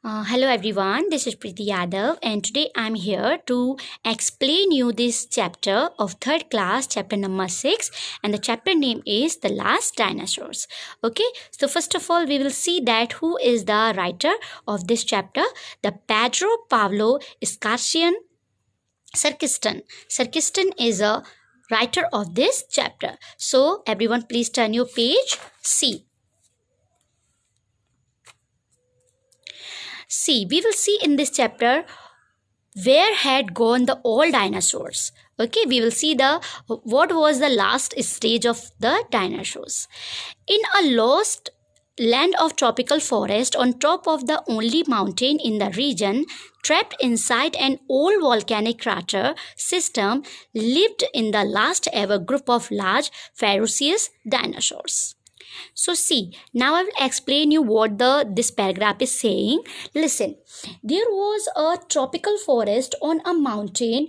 Hello everyone, this is Preeti Yadav and today I'm here to explain you this chapter of third class, chapter number 6, and the chapter name is The Last Dinosaurs. Okay, so first of all we will see that who is the writer of this chapter, the Pedro Pablo Escarcian Sarkistan. Sarkistan is a writer of this chapter. So everyone please turn your page C. See, we will see in this chapter where had gone the old dinosaurs. Okay, we will see the what was the last stage of the dinosaurs. In a lost land of tropical forest on top of the only mountain in the region, trapped inside an old volcanic crater system, lived in the last ever group of large ferocious dinosaurs. So see, now I will explain you what this paragraph is saying. Listen, there was a tropical forest on a mountain.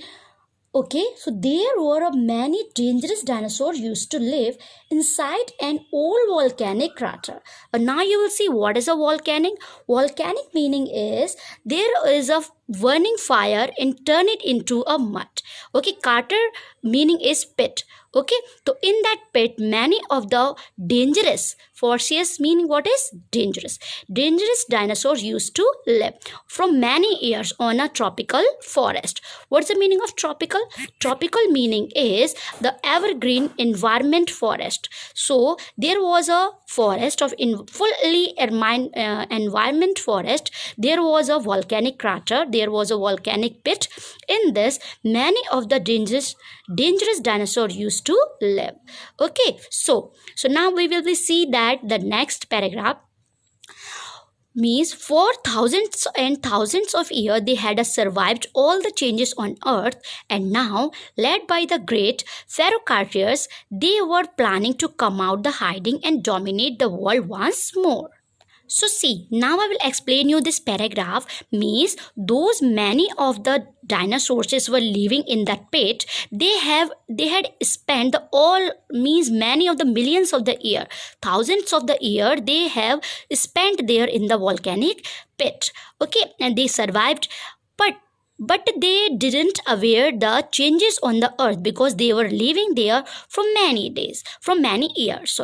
Okay, so there were many dangerous dinosaurs used to live inside an old volcanic crater. Now you will see what is a volcanic. Volcanic meaning is there is a burning fire and turn it into a mud. Okay, crater meaning is pit. Okay, so in that pit many of the dangerous forces meaning what is dangerous dinosaurs used to live from many years on a tropical forest. What's the meaning of tropical? Tropical meaning is the evergreen environment forest. So there was a forest of fully environment forest. There was a volcanic crater, there was a volcanic pit. In this many of the dangerous dinosaurs used to live. Okay, so now we will see that the next paragraph means for thousands and thousands of years they had survived all the changes on earth, and now led by the great Pherocartiers they were planning to come out the hiding and dominate the world once more. So see, now I will explain you this paragraph means those many of the dinosaurs were living in that pit. They had spent the all means many of the millions of the year, thousands of the year they have spent there in the volcanic pit. Okay, and they survived, but they didn't aware the changes on the earth because they were living there for many years,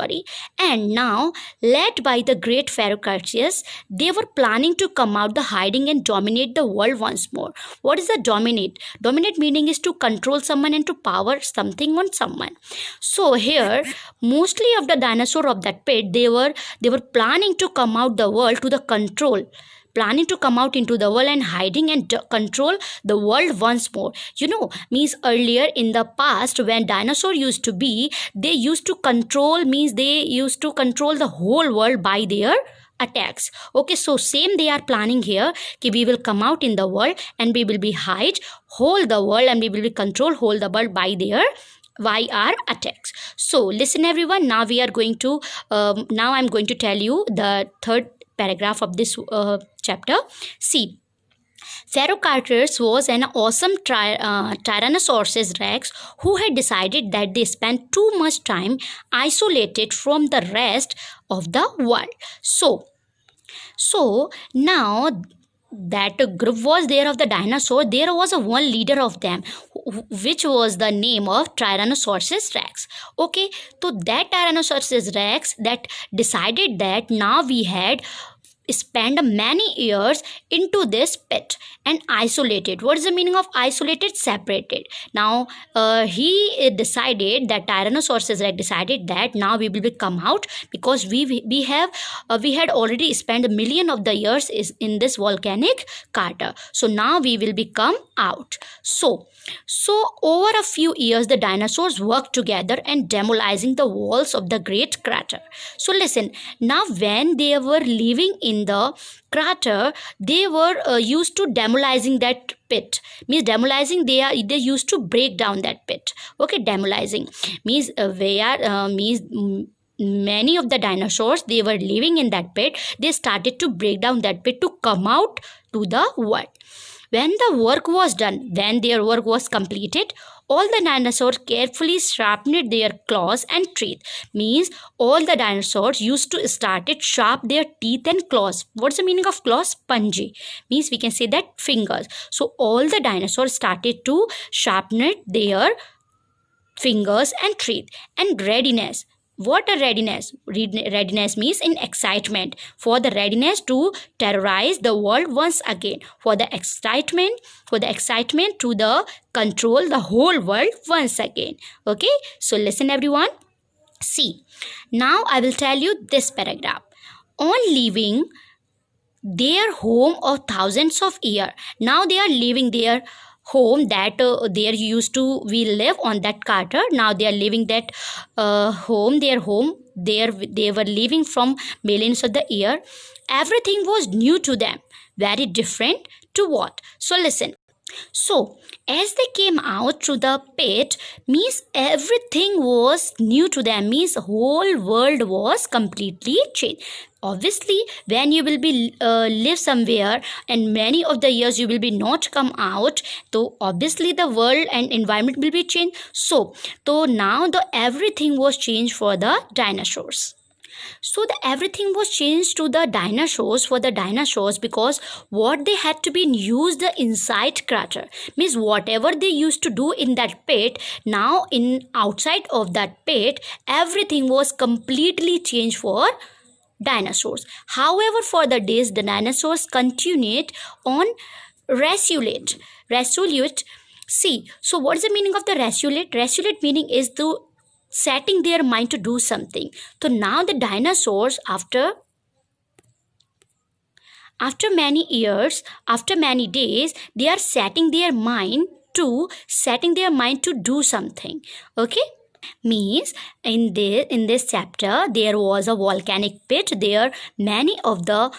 and now led by the great Pherocartiers they were planning to come out the hiding and dominate the world once more. What is the dominate meaning is to control someone and to power something on someone. So here mostly of the dinosaur of that pit they were planning to come out the world to the control, planning to come out into the world and hiding and control the world once more. Means earlier in the past when dinosaur used to be, they used to control the whole world by their attacks. Okay, so same they are planning here कि we will come out in the world and we will be hide hold the world and we will be control hold the world by our attacks. So listen everyone, now we are going to now I'm going to tell you the third paragraph of this chapter. See, Pherocartiers was an awesome Tyrannosaurus Rex who had decided that they spent too much time isolated from the rest of the world. So now that group was there of the dinosaur, there was one leader of them which was the name of Tyrannosaurus Rex. Okay, so that Tyrannosaurus Rex that decided that now we had spent many years into this pit and isolated. What is the meaning of isolated? Separated. Now he decided that Tyrannosaurus Rex decided that now we will come out because we had already spent a million of the years in this volcanic crater. So now we will become out. So over a few years the dinosaurs worked together and demolizing the walls of the great crater. So listen, now when they were living in the crater they were used to demolizing that pit. Means demolizing they used to break down that pit. Okay, demolizing means many of the dinosaurs they were living in that pit, they started to break down that pit to come out to the world. When the work was done, when their work was completed, all the dinosaurs carefully sharpened their claws and teeth. Means all the dinosaurs used to started sharp their teeth and claws. What's the meaning of claws? Punji. Means we can say that fingers. So all the dinosaurs started to sharpen their fingers and teeth. And readiness. What a readiness? Readiness means in excitement, for the readiness to terrorize the world once again, for the excitement to the control the whole world once again. Okay, so listen everyone. See, now I will tell you this paragraph. On leaving their home of thousands of years, now they are leaving their home that there used to we live on that Carter. Now they are leaving that home, their home there they were living from millions of the year. Everything was new to them, very different to what? So listen. So, as they came out through the pit, means everything was new to them, means whole world was completely changed. Obviously, when you will be live somewhere and many of the years you will be not come out, so obviously the world and environment will be changed. So now the everything was changed for the dinosaurs. So everything was changed to the dinosaurs for the dinosaurs, because what they had to be used the inside crater, means whatever they used to do in that pit, now in outside of that pit everything was completely changed for dinosaurs. However, for the days the dinosaurs continued on resolute. See, so what is the meaning of the resolute? Resolute meaning is to setting their mind to do something. So now the dinosaurs after many years, after many days, they are setting their mind to do something. Okay, means in this chapter there was a volcanic pit. There many of the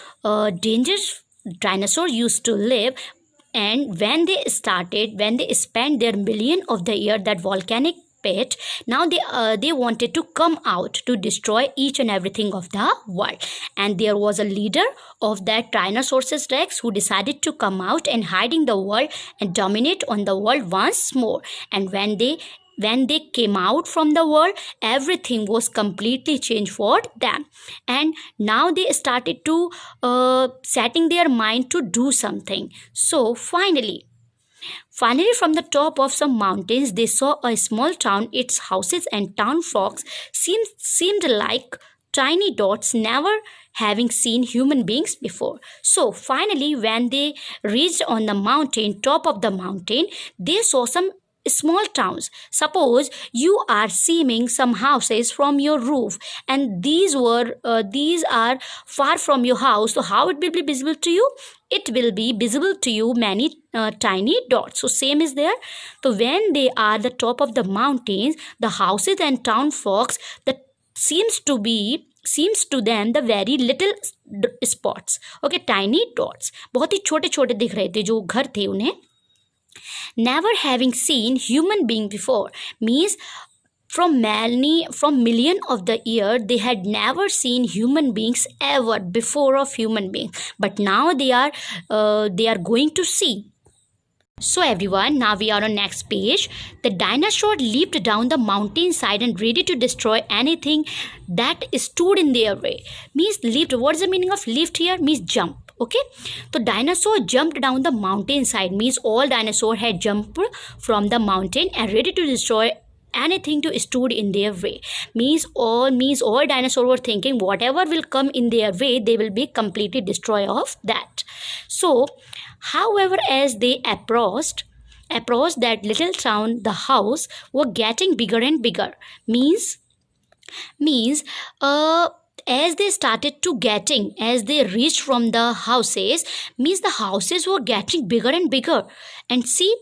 dangerous dinosaurs used to live, and when they spent their million of the year that volcanic pit, now they wanted to come out to destroy each and everything of the world. And there was a leader of that Tyrannosaurus Rex who decided to come out and hide in the world and dominate on the world once more. And when they came out from the world, everything was completely changed for them, and now they started to setting their mind to do something. So finally from the top of some mountains they saw a small town. Its houses and town folks seemed like tiny dots, never having seen human beings before. So finally when they reached on the top of the mountain, they saw some small towns. Suppose you are seeing some houses from your roof, and these are far from your house. So how it will be visible to you? It will be visible to you many tiny dots. So same is there. So when they are the top of the mountains, the houses and town folks, that seems to them the very little spots. Okay, tiny dots, बहुत ही छोटे छोटे दिख रहे थे जो घर थे उन्हें. Never having seen human being before means from million of the year they had never seen human beings ever before of human beings, but now they are going to see. So everyone, now we are on next page. The dinosaur leaped down the mountainside and ready to destroy anything that stood in their way. Means leaped. What is the meaning of leaped here? Means jump. Okay, so dinosaur jumped down the mountainside, means all dinosaur had jumped from the mountain and ready to destroy anything to stood in their way. Means all dinosaurs were thinking whatever will come in their way, they will be completely destroyed of that. So however, as they approached that little town, the house were getting bigger and bigger. Means as they reached from the houses, means the houses were getting bigger and bigger. And see,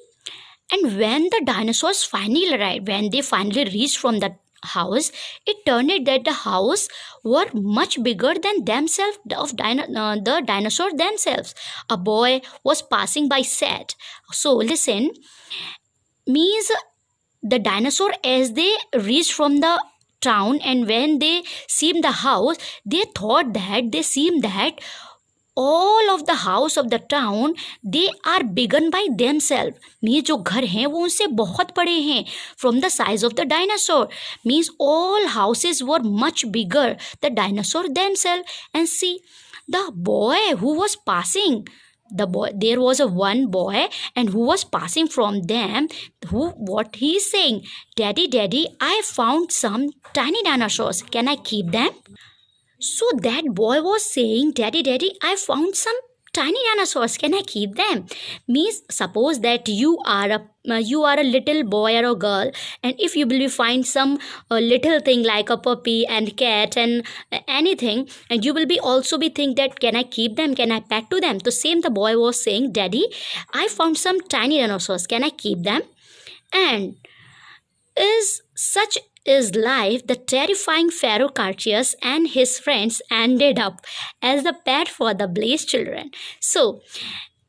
and when the dinosaurs finally arrived, when they finally reached from the house, it turned out that the house were much bigger than themselves, the dinosaurs themselves. A boy was passing by said. So listen, means the dinosaur as they reached from the town and when they seemed the house, they seemed that all of the house of the town, they are bigger by themselves. Means जो घर हैं वो उनसे बहुत बड़े हैं. From the size of the dinosaur. Means all houses were much bigger the dinosaur themselves. And see the boy who was passing. There was a one boy and who was passing from them. What he is saying? Daddy, I found some tiny dinosaurs. Can I keep them? So that boy was saying, Daddy, I found some tiny dinosaurs. Can I keep them? Means suppose that you are a little boy or a girl, and if you will find some little thing like a puppy and cat and anything, and you will be also be think that can I keep them? Can I pet to them? So same the boy was saying, Daddy, I found some tiny dinosaurs. Can I keep them? And such is life, the terrifying Pharaoh Cartius and his friends ended up as the pet for the Blaze children. So,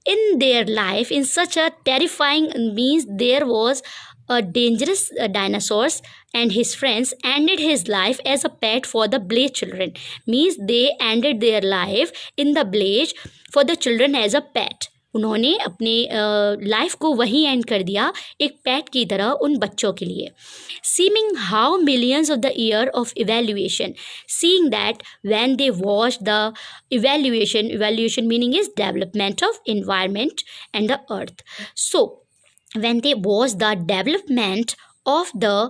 in their life, in such a terrifying means, there was a dangerous dinosaurs and his friends ended his life as a pet for the Blaze children. Means they ended their life in the Blaze for the children as a pet. उन्होंने अपने life को वहीं and कर दिया एक पेट की तरह उन बच्चों के लिए. Seeming how millions of the year of evaluation, seeing that when they watch the evaluation meaning is development of environment and the earth. So when they watch the development of the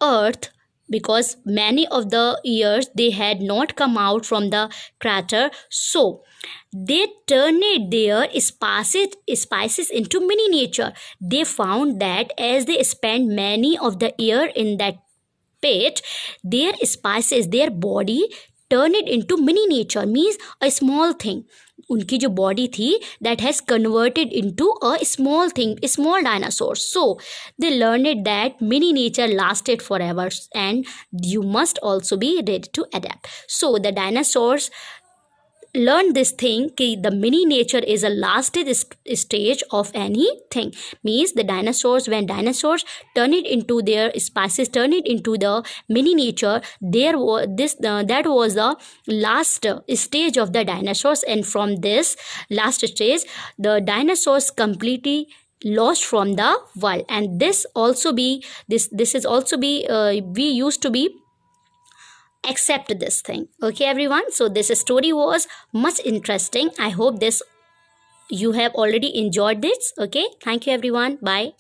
earth, because many of the years they had not come out from the crater, so they turned their spices into miniature. They found that as they spent many of the year in that pit, their spices, their body turned it into miniature, means a small thing. उनकी जो body थी that has converted into a small thing, a small dinosaur. So they learned that mini nature lasted forever and you must also be ready to adapt. So the dinosaurs learn this thing कि the mini nature is a lasted stage of anything. Means the dinosaurs, when dinosaurs turn it into their species, turn it into the mini nature, there was that was the last stage of the dinosaurs, and from this last stage the dinosaurs completely lost from the world. And this also be this is also be we used to be accept this thing. Okay everyone, so this story was much interesting. I hope this you have already enjoyed this. Okay, thank you everyone, bye.